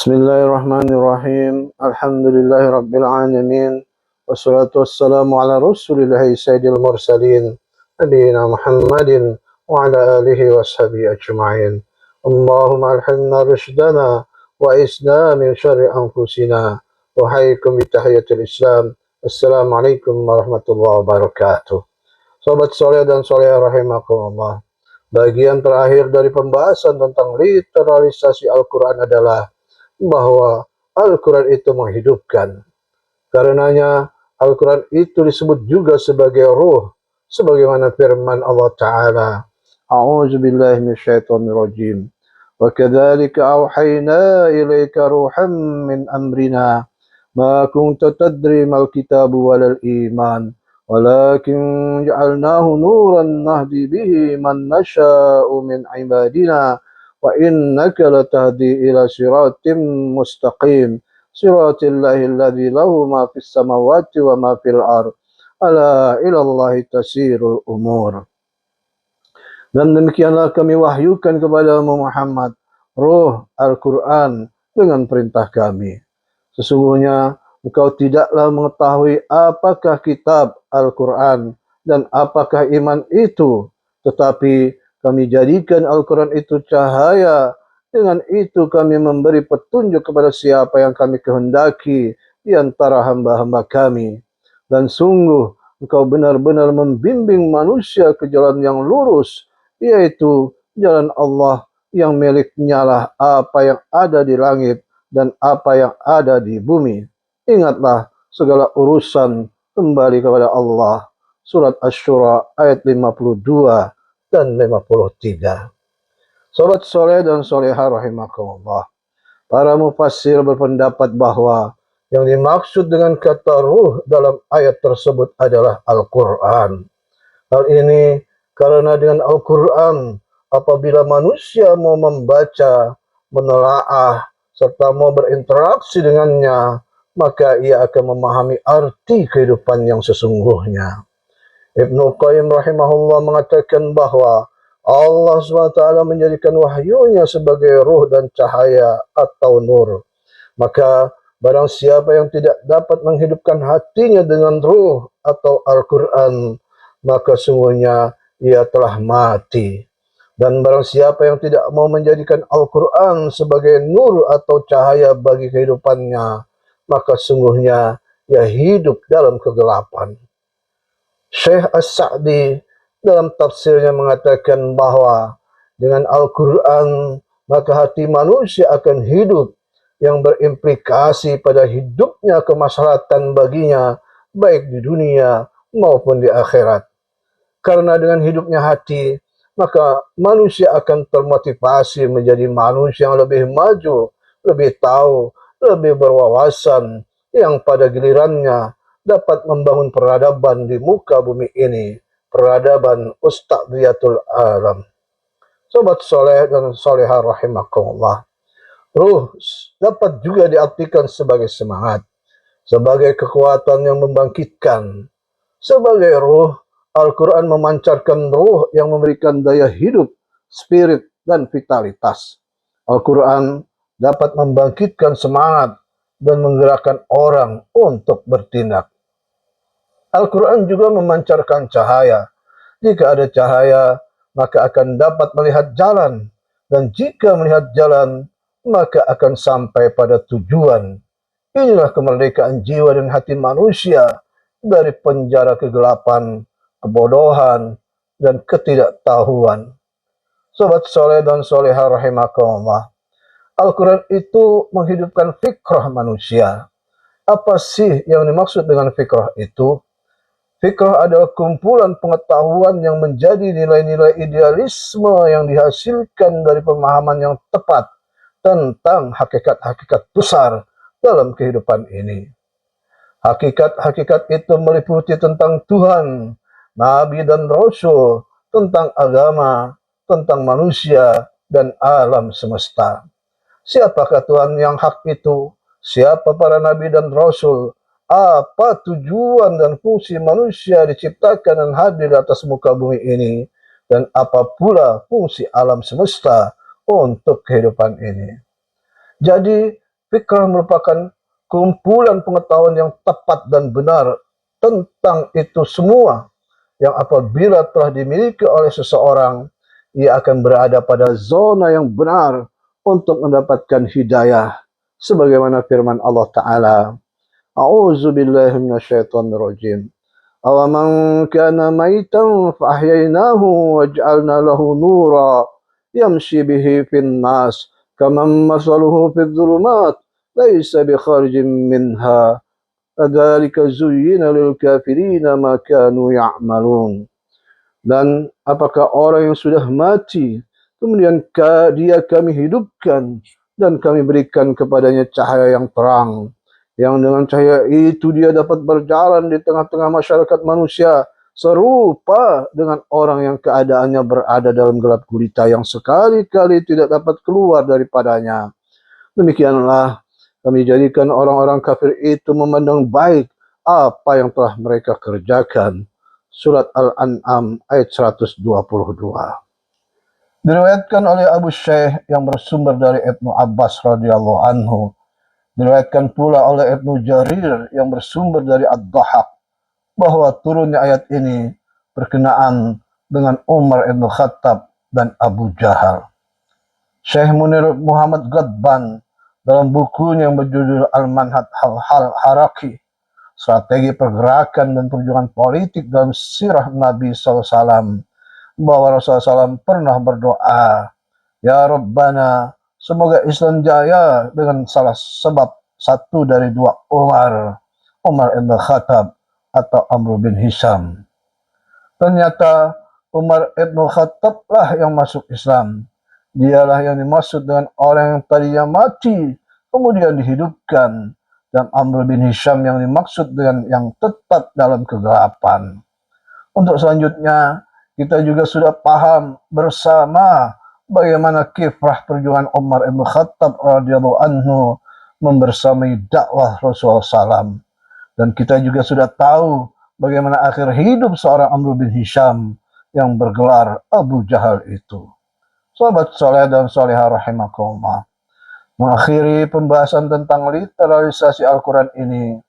Bismillahirrahmanirrahim. Alhamdulillahirabbil alamin. Wassalatu wassalamu ala Rasulillahi sayyidil mursalin nabiyina Muhammadin wa ala alihi washabihi ajma'in. Allahumma alhimna rushdana wa isna min syarri anfusina wa haykum bi tahiyatil Islam. Assalamualaikum warahmatullahi wabarakatuh. Sobat soleh dan solehah rahimakumullah. Bagian terakhir dari pembahasan tentang literalisasi Al-Quran adalah bahwa Al-Quran itu menghidupkan. Karenanya Al-Quran itu disebut juga sebagai ruh, sebagaimana firman Allah Ta'ala, A'udzu billahi minasyaitonir rajim. Wa kadzalika auhayna ilaika ruham min amrina ma kunta tadri mal kitabu walal iman walakin ja'alnahu nuran nahdi bihi man nasha'u min ibadina wa innaka latahdi ila siratim mustaqim siratillahi alladzi lahu ma fis samawati wa ma fil ard ala ilallahi tasirul umur. Dan demikianlah kami wahyukan kepadamu Muhammad ruh Al-Quran dengan perintah kami. Sesungguhnya engkau tidaklah mengetahui apakah kitab Al-Quran dan apakah iman itu, tetapi kami jadikan Al-Quran itu cahaya. Dengan itu kami memberi petunjuk kepada siapa yang kami kehendaki di antara hamba-hamba kami. Dan sungguh engkau benar-benar membimbing manusia ke jalan yang lurus, yaitu jalan Allah yang miliknya lah apa yang ada di langit dan apa yang ada di bumi. Ingatlah segala urusan kembali kepada Allah. Surat Asy-Syura ayat 52 dan 53. Sobat soleh dan solehah rahimakumullah. Para mufassir berpendapat bahwa yang dimaksud dengan kata ruh dalam ayat tersebut adalah Al-Quran. Hal ini karena dengan Al-Quran, apabila manusia mau membaca, menelaah, serta mau berinteraksi dengannya, maka ia akan memahami arti kehidupan yang sesungguhnya. Ibnu Qayyim rahimahullah mengatakan bahwa Allah SWT menjadikan wahyunya sebagai ruh dan cahaya atau nur. Maka barang siapa yang tidak dapat menghidupkan hatinya dengan ruh atau Al-Quran, maka sungguhnya ia telah mati. Dan barang siapa yang tidak mau menjadikan Al-Quran sebagai nur atau cahaya bagi kehidupannya, maka sungguhnya ia hidup dalam kegelapan. Syekh As-Sa'di dalam tafsirnya mengatakan bahwa dengan Al-Quran maka hati manusia akan hidup, yang berimplikasi pada hidupnya kemaslahatan baginya baik di dunia maupun di akhirat. Karena dengan hidupnya hati, maka manusia akan termotivasi menjadi manusia yang lebih maju, lebih tahu, lebih berwawasan, yang pada gilirannya dapat membangun peradaban di muka bumi ini, peradaban ustadhiyatul alam. Sobat soleh dan solehah rahimakumullah. Ruh dapat juga diartikan sebagai semangat, sebagai kekuatan yang membangkitkan. Sebagai ruh, Al-Quran memancarkan ruh yang memberikan daya hidup, spirit, dan vitalitas. Al-Quran dapat membangkitkan semangat dan menggerakkan orang untuk bertindak. Al-Quran juga memancarkan cahaya. Jika ada cahaya, maka akan dapat melihat jalan. Dan jika melihat jalan, maka akan sampai pada tujuan. Inilah kemerdekaan jiwa dan hati manusia dari penjara kegelapan, kebodohan, dan ketidaktahuan. Sobat soleh dan solehah rahimakumullah. Al-Quran itu menghidupkan fikrah manusia. Apa sih yang dimaksud dengan fikrah itu? Fikrah adalah kumpulan pengetahuan yang menjadi nilai-nilai idealisme yang dihasilkan dari pemahaman yang tepat tentang hakikat-hakikat besar dalam kehidupan ini. Hakikat-hakikat itu meliputi tentang Tuhan, Nabi dan Rasul, tentang agama, tentang manusia, dan alam semesta. Siapakah Tuhan yang hak itu? Siapa para Nabi dan Rasul? Apa tujuan dan fungsi manusia diciptakan dan hadir di atas muka bumi ini? Dan apa pula fungsi alam semesta untuk kehidupan ini? Jadi fikrah merupakan kumpulan pengetahuan yang tepat dan benar tentang itu semua, yang apabila telah dimiliki oleh seseorang, ia akan berada pada zona yang benar untuk mendapatkan hidayah. Sebagaimana firman Allah Ta'ala, A'udzu billahi minasyaitonir rajim. Awaman kana maitan fa ahyainahu waj'alna lahu nura yamshi bihi fin nas kaman masaluhu fidh dhulumat laisa bikharijin minha kadzalika zuyyina lil kafirina ma kanu ya'malun. Dan apakah orang yang sudah mati kemudian dia kami hidupkan dan kami berikan kepadanya cahaya yang terang, yang dengan cahaya itu dia dapat berjalan di tengah-tengah masyarakat manusia, serupa dengan orang yang keadaannya berada dalam gelap gulita yang sekali-kali tidak dapat keluar daripadanya. Demikianlah kami jadikan orang-orang kafir itu memandang baik apa yang telah mereka kerjakan. Surat Al-An'am ayat 122. Diriwayatkan oleh Abu Syekh yang bersumber dari Ibnu Abbas radhiyallahu anhu. Diriwayatkan pula oleh Ibnu Jarir yang bersumber dari Ad-Dhahhak bahwa turunnya ayat ini berkenaan dengan Umar ibn Khattab dan Abu Jahal. Syekh Munir Muhammad Ghadban dalam bukunya yang berjudul Al-Manhaj Al-Haraki, Strategi Pergerakan dan Perjuangan Politik dalam Sirah Nabi SAW, bahwa Rasulullah SAW pernah berdoa, Ya Rabbana, semoga Islam jaya dengan salah sebab satu dari dua Umar ibn Khattab atau Amr bin Hisham. Ternyata Umar ibn Khattab lah yang masuk Islam. Dialah yang dimaksud dengan orang yang tadinya mati kemudian dihidupkan, dan Amr bin Hisham yang dimaksud dengan yang tetap dalam kegelapan. Untuk selanjutnya, kita juga sudah paham bersama bagaimana kiprah perjuangan Umar ibn Khattab radhiyallahu anhu membersamai dakwah Rasulullah SAW. Dan kita juga sudah tahu bagaimana akhir hidup seorang Amr bin Hisham yang bergelar Abu Jahal itu. Sahabat soleh dan solehah rahimakumullah, mengakhiri pembahasan tentang literalisasi Al-Quran ini,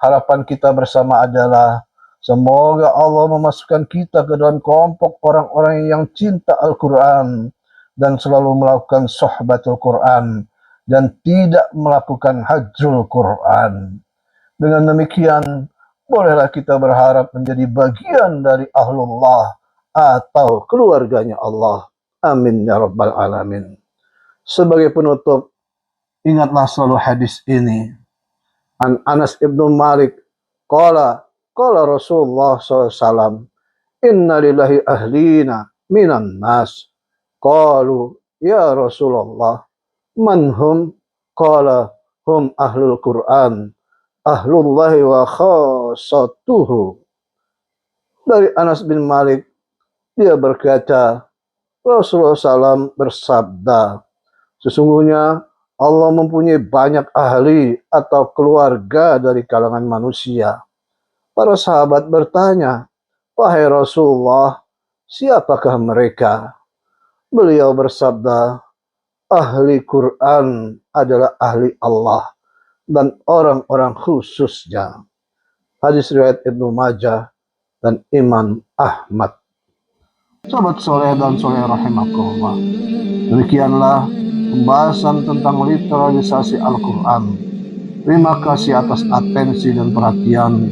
harapan kita bersama adalah semoga Allah memasukkan kita ke dalam kelompok orang-orang yang cinta Al-Quran dan selalu melakukan sohbatul Quran dan tidak melakukan hajrul Quran. Dengan demikian, bolehlah kita berharap menjadi bagian dari Ahlullah atau keluarganya Allah. Amin ya rabbal alamin. Sebagai penutup, ingatlah selalu hadis ini. An Anas ibnu Malik qala Rasulullah SAW, inna lillahi ahlina minan nas. Qalu ya Rasulullah, man hum? Qala hum ahlul Quran, ahlullahi wa khassatuhu. Dari Anas bin Malik, dia berkata, Rasulullah SAW bersabda, sesungguhnya Allah mempunyai banyak ahli atau keluarga dari kalangan manusia. Para sahabat bertanya, wahai Rasulullah, siapakah mereka? Beliau bersabda, ahli Quran adalah ahli Allah dan orang-orang khususnya. Hadis riwayat Ibnu Majah dan Imam Ahmad. Sahabat soleh dan soleh rahimakumullah, demikianlah pembahasan tentang literalisasi Al-Quran. Terima kasih atas atensi dan perhatian.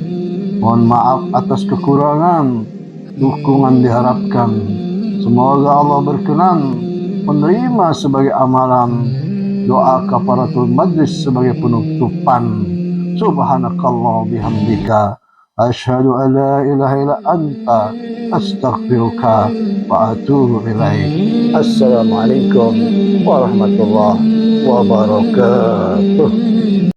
Mohon maaf atas kekurangan. Dukungan diharapkan. Semoga Allah berkenan menerima sebagai amalan. Doa kafaratul majlis sebagai penutupan. Subhanakallah bihamdika, asyhadu an la ilaha illa anta, astaghfiruka wa atubu ilaik. Assalamualaikum warahmatullahi wabarakatuh.